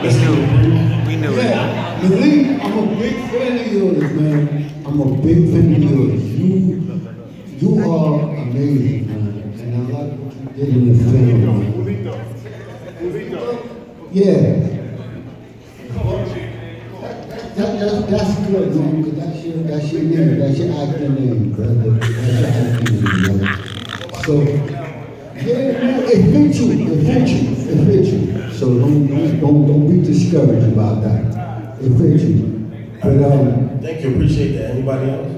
We knew it. Malik, I'm a big fan of yours, man. I'm a big fan of yours. You are amazing, man. And I like what you did in the film. Julito. Yeah. That's good, man, because that's your name, that's your acting name, brother. That's your acting name, brother. So, yeah, man, it fits you. So don't be discouraged about that. It fits you. But thank you, appreciate that. Anybody else?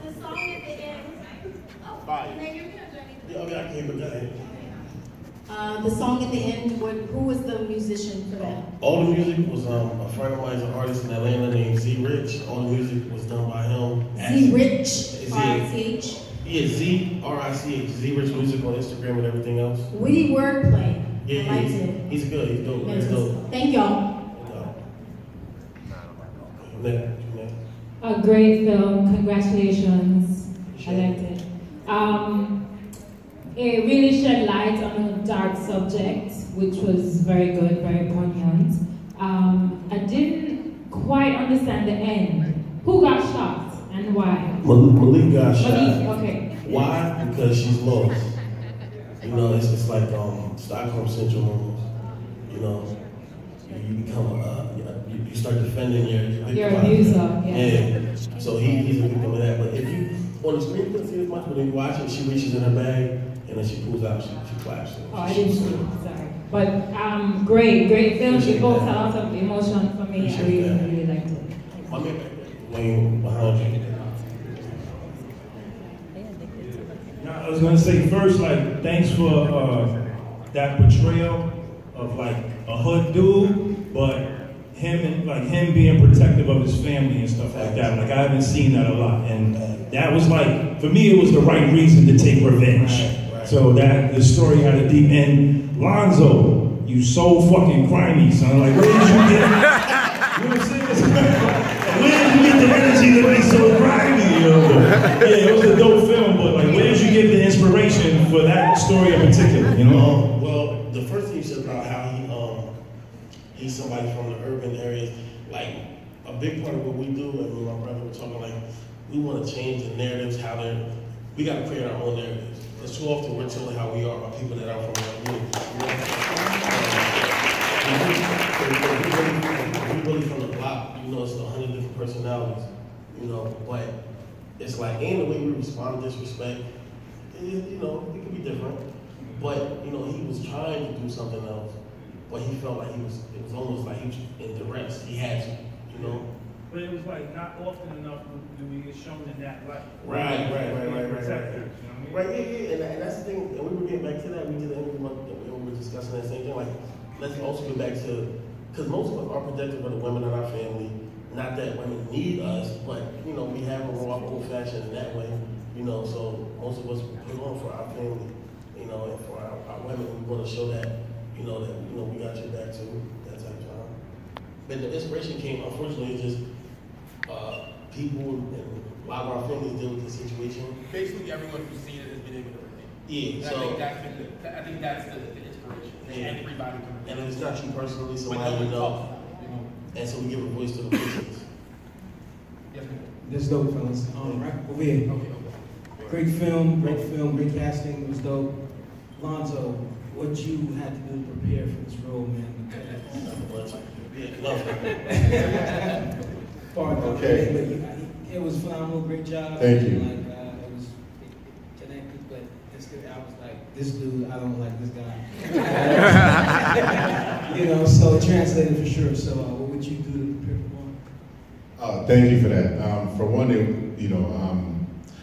The song at the end. The song at the end, who was the musician for that? All the music was a friend of mine, an artist in Atlanta named Z Rich. All the music was done by him. Z Rich, R-I-C-H? Yeah, Z-R-I-C-H. Z Rich Music on Instagram and everything else. Witty wordplay. Yeah, I liked it. He's good. He's dope. He's dope. Thank y'all. A great film. Congratulations. I liked it. It really shed light on a dark subject, which was very good, very poignant. I didn't quite understand the end. Who got shot and why? Malik got shot. Okay. Why? Because she's lost. You know, it's just like Stockholm Syndrome. You know, you become you start defending your abuser. Yeah. So he's a victim of that. But if you on the screen, you can see as much. But when you watch it, she reaches in her bag and then she pulls out. She claps. Oh, I didn't see it. Sorry. But great film. It evokes a lot of emotion for me. I really liked it. I'm laying behind you. I was gonna say first, like, thanks for that portrayal of like a hood dude, but him being protective of his family and stuff like that. Like, I haven't seen that a lot, and that was like, for me, it was the right reason to take revenge. Right. So that the story had a deep end. Lonzo, you so fucking grimy, son. Like, where did you get? You know what I'm saying? Where did you get the energy to be so grimy? You know? Yeah, it was a dope film, but like, where did you get the inspiration for that story in particular? You know? Well, the first thing you said about how he's somebody from the urban areas, like a big part of what we do, and me and my brother were talking, like, we want to change the narratives, we got to create our own narratives. Because too often we're told how we are by people that are from our community. We're really from the block, you know, it's 100 different personalities, you know, but it's like, and the way we respond to disrespect, you know, it can be different. But, you know, he was trying to do something else, but he felt like it was almost like he was in duress. He had to, you know? But it was like not often enough do we get shown in that light. Right. Right, yeah. And that's the thing, and we were getting back to that. We did an interview and we were discussing that same thing. Like, let's also get back to, because most of us are protective of the women in our family. Not that women need us, but, you know, we have a raw old-fashioned in that way, you know, so most of us put on for our family, you know, and for our women, we want to show that, you know, we got your back too, that type of time. But the inspiration came, unfortunately, it's just people and a lot of our families deal with the situation. Basically, everyone who's seen it has been able to relate. Yeah, so I think that's the inspiration. Yeah. Everybody can relate. And if it's not you personally, somebody you know. And so we give a voice to the voices. Yes, ma'am. That's dope, fellas. Right over here. Okay. Great film, great casting. It was dope. Lonzo, what you had to do to prepare for this role, man? Okay. It was phenomenal. Great job. Thank you. Like, it was connected, but I was like, this dude, I don't like this guy. You know, so translated for sure. So what would you do to prepare for one? Thank you for that. For one,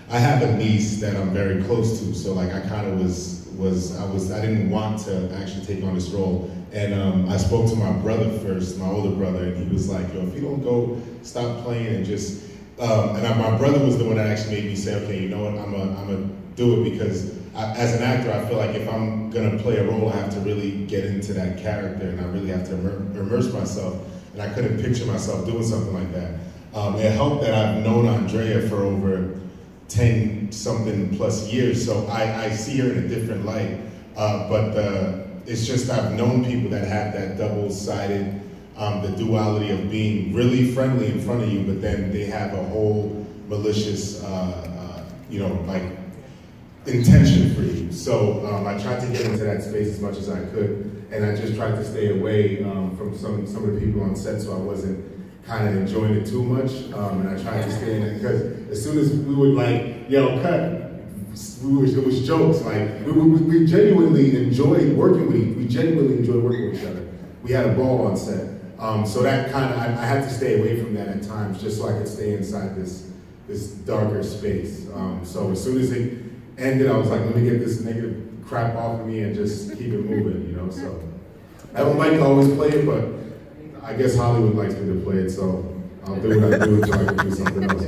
I have a niece that I'm very close to, so like I kind of I didn't want to actually take on this role. And I spoke to my brother first, my older brother, and he was like, yo, if you don't go, stop playing and just, my brother was the one that actually made me say, okay, you know what, I'm gonna do it, because as an actor, I feel like if I'm gonna play a role, I have to really get into that character, and I really have to immerse myself, and I couldn't picture myself doing something like that. It helped that I've known Andrea for over 10 something plus years, so I see her in a different light. but it's just I've known people that have that double-sided, the duality of being really friendly in front of you, but then they have a whole malicious, like intention for you. So I tried to get into that space as much as I could, and I just tried to stay away from some of the people on set, so I wasn't kind of enjoying it too much. And I tried to stay in it because as soon as we would like yell cut, it was jokes. Like we genuinely enjoyed working with each other. We had a ball on set. So that kind of I had to stay away from that at times, just so I could stay inside this darker space. So as soon as it ended, I was like, let me get this negative crap off of me and just keep it moving, you know. So I don't like to always play it, but I guess Hollywood likes me to play it, so I'll do what I do until I can do something else.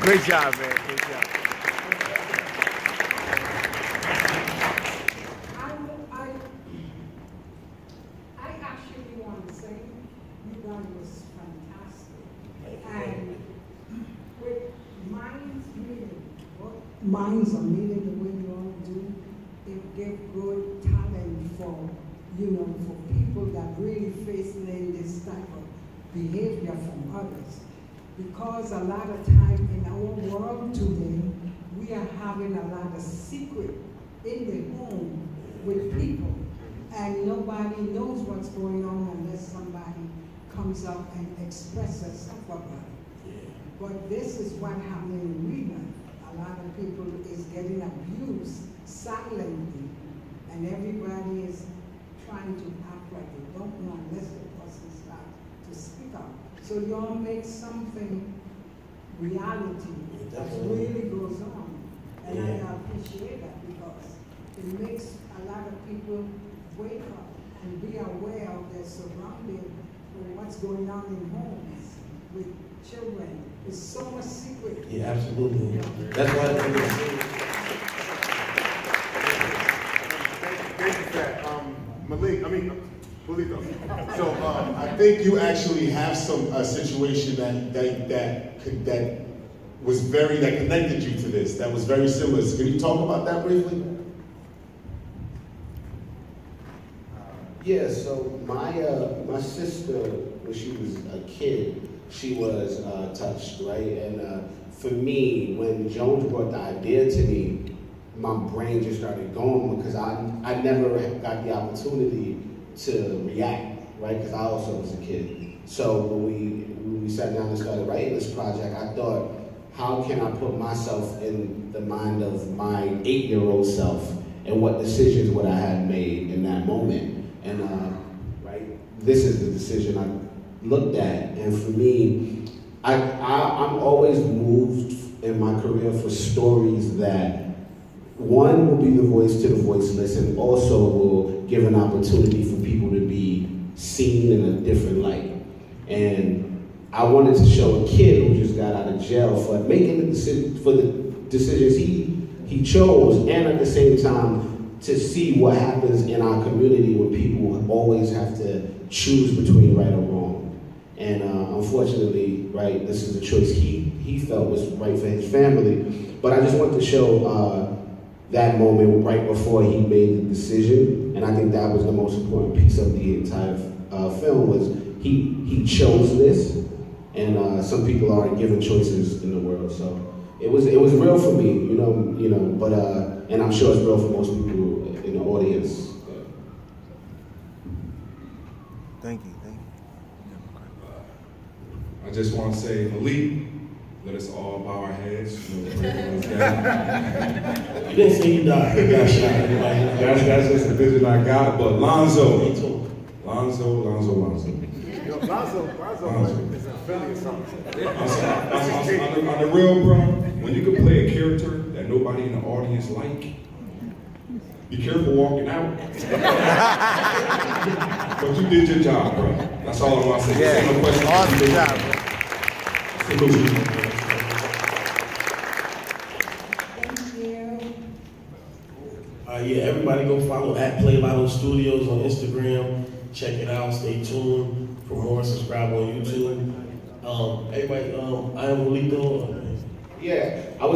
Great job, man. Great job. I actually want to say you guys was fantastic. And with minds are meeting the way you all do, it gave good talent for, for people that really facing this type of behavior from others. Because a lot of time in our world today, we are having a lot of secret in the home with people. And nobody knows what's going on unless somebody comes up and expresses stuff about it. But this is what happened in real life. A lot of people is getting abused silently, and everybody is trying to act like they don't know unless the person starts to speak up. So you all make something reality that really goes on. And I appreciate that because it makes a lot of people wake up and be aware of their surrounding and what's going on in homes with children. There's so much secret. Yeah, absolutely. That's why I think Thank you for that. Julito. So I think you actually have a situation that connected you to this, that was very similar. So can you talk about that briefly? Yeah, so my sister, when she was a kid, she was touched, right? And for me, when Jones brought the idea to me, my brain just started going because I never got the opportunity to react, right? Because I also was a kid. So when we sat down and started writing this project, I thought, how can I put myself in the mind of my 8-year-old self and what decisions would I have made in that moment? And right, this is the decision I looked at. And for me, I'm always moved in my career for stories that, one, will be the voice to the voiceless and also will give an opportunity for people to be seen in a different light. And I wanted to show a kid who just got out of jail for making the decisions he chose, and at the same time to see what happens in our community when people always have to choose between right or wrong. And unfortunately, right, this is a choice he felt was right for his family. But I just wanted to show that moment right before he made the decision, and I think that was the most important piece of the entire film was he chose this, and some people aren't given choices in the world. So it was real for me, you know. But and I'm sure it's real for most people in the audience. Thank you. I just want to say, Malik, let us all bow our heads. You didn't say you died. You got shot. That's just the vision I got. But Lonzo is a Philly or something. On the real, bro, when you can play a character that nobody in the audience like, be careful walking out. But you did your job, bro. That's all I want to say. Yeah, no question. awesome job, bro. Yeah, everybody go follow at Play Lotto Studios on Instagram. Check it out. Stay tuned for more. Subscribe on YouTube. Everybody, I am Julito. Yeah, I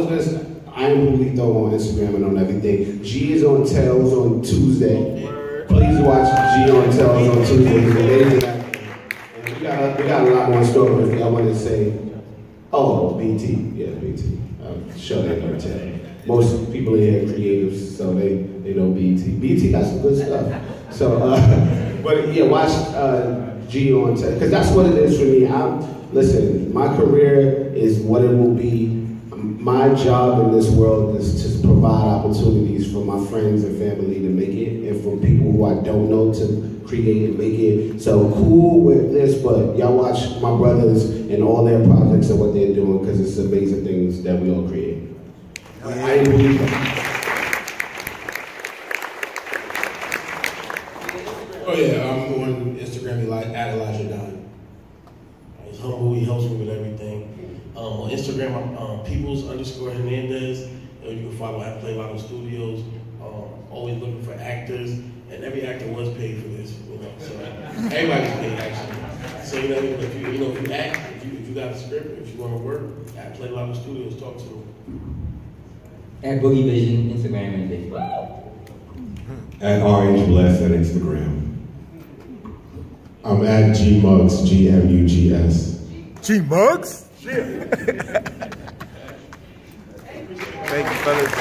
I am Julito on Instagram and on everything. G is on Tails on Tuesday. Please watch G on Tails on Tuesday. It's amazing. And we got a lot more stories. If y'all want to say, oh, BT. Yeah, BT. I'm sure they know tell. Most people in here are creatives, so they know BT. BT got some good stuff. So, but yeah, watch G on Tails, because that's what it is for me. Listen, my career is what it will be. My job in this world is to provide opportunities for my friends and family to make it, and for people who I don't know to create and make it. So cool with this, but y'all watch my brothers and all their projects and what they're doing, because it's amazing things that we all create. I ain't believe that. Oh yeah, I'm on Instagram at Elijah Don. He's humble, he helps me with everything. On Instagram, I'm Peoples_Hernandez. You can follow at Play Lotto Studios. Always looking for actors, and every actor was paid for this. You know, so everybody's paid actually. So if you act, if you got a script, if you want to work, at Play Lotto Studios, talk to me. At Boogie Vision, Instagram and Facebook. At RH Bless at Instagram. I'm at G Muggs, GMUGS. G Muggs? Yeah. Thank you, fellas.